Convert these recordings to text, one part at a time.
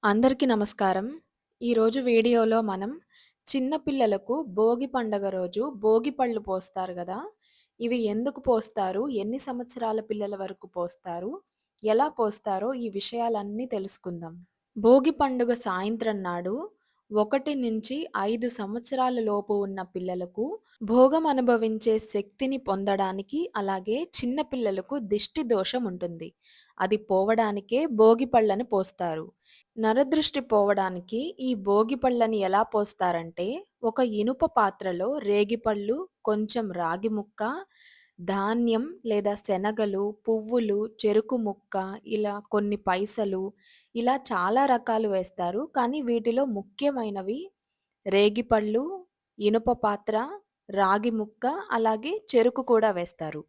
అందరికీ నమస్కారం. ఈరోజు వీడియోలో మనం చిన్న పిల్లలకు భోగి పండగ రోజు భోగి పళ్ళు పోస్తారు గదా! ఇవి ఎందుకు పోస్తారు? ఎన్ని సంవత్సరాల పిల్లల వరకు పోస్తారు? ఎలా పోస్తారో ఈ విషయాలన్నీ తెలుసుకుందాం. భోగి పండుగ సాయంత్రం నాడు 1-5 సంవత్సరాల లోపు ఉన్న పిల్లలకు భోగం అనుభవించే శక్తిని పొందడానికి, అలాగే చిన్న పిల్లలకు దిష్టి దోషం ఉంటుంది. అది పోవడానికే భోగి పళ్ళని పోస్తారు. నరదృష్టి పోవడానికి ఈ భోగి పళ్ళని ఎలా పోస్తారంటే, ఒక ఇనుప పాత్రలో రేగిపళ్ళు, కొంచెం రాగి ముక్క, ధాన్యం లేదా శనగలు, పువ్వులు, చెరుకు ముక్క, ఇలా కొన్ని పైసలు, ఇలా చాలా రకాలు వేస్తారు. కానీ వీటిలో ముఖ్యమైనవి రేగిపళ్ళు, ఇనుప పాత్ర, రాగి ముక్క, అలాగే చెరుకు కూడా వేస్తారు.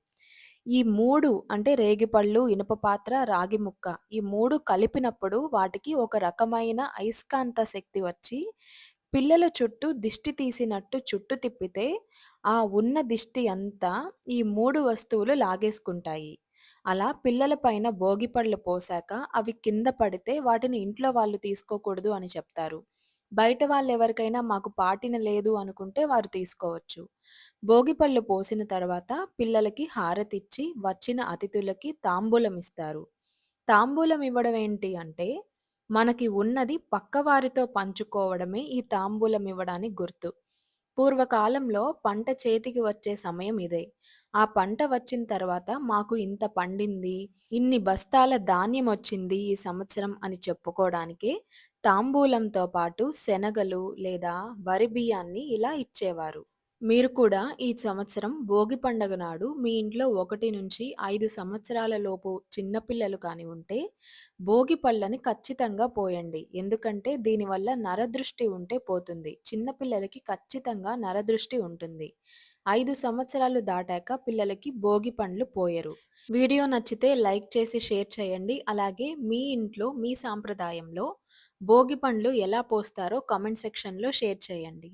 ఈ 3 అంటే రేగిపళ్ళు, ఇనుప పాత్ర, రాగి ముక్క ఈ 3 కలిపినప్పుడు వాటికి ఒక రకమైన అయస్కాంత శక్తి వచ్చి, పిల్లల చుట్టూ దిష్టి తీసినట్టు చుట్టు తిప్పితే, ఆ ఉన్న దిష్టి అంతా ఈ 3 వస్తువులు లాగేసుకుంటాయి. అలా పిల్లల పైన భోగిపళ్ళు పోశాక అవి కింద పడితే వాటిని ఇంట్లో వాళ్ళు తీసుకోకూడదు అని చెప్తారు. బయట వాళ్ళెవరికైనా మాకు పాటిన లేదు అనుకుంటే వారు తీసుకోవచ్చు. భోగిపళ్ళు పోసిన తర్వాత పిల్లలకి హారతిచ్చి వచ్చిన అతిథులకి తాంబూలం ఇస్తారు. తాంబూలం ఇవ్వడం ఏంటి అంటే, మనకి ఉన్నది పక్కవారితో పంచుకోవడమే ఈ తాంబూలం ఇవ్వడానికి గుర్తు. పూర్వకాలంలో పంట చేతికి వచ్చే సమయం ఇదే. ఆ పంట వచ్చిన తర్వాత మాకు ఇంత పండింది, ఇన్ని బస్తాల ధాన్యమొచ్చింది ఈ సంవత్సరం అని చెప్పుకోవడానికే తాంబూలంతో పాటు శనగలు లేదా వరి బియ్యాన్ని ఇలా ఇచ్చేవారు. మీరు కూడా ఈ సంవత్సరం భోగి పండగ నాడు మీ ఇంట్లో 1-5 సంవత్సరాల లోపు చిన్న పిల్లలు కాని ఉంటే, భోగి పళ్ళని ఖచ్చితంగా పోయండి. ఎందుకంటే దీనివల్ల నరదృష్టి ఉంటే పోతుంది. చిన్న పిల్లలకి ఖచ్చితంగా నరదృష్టి ఉంటుంది. 5 సంవత్సరాలు దాటాక పిల్లలకి భోగి పండ్లు పోయరు. వీడియో నచ్చితే లైక్ చేసి షేర్ చేయండి. అలాగే మీ ఇంట్లో మీ సాంప్రదాయంలో భోగి పండ్లు ఎలా పోస్తారో కామెంట్ సెక్షన్‌లో షేర్ చేయండి.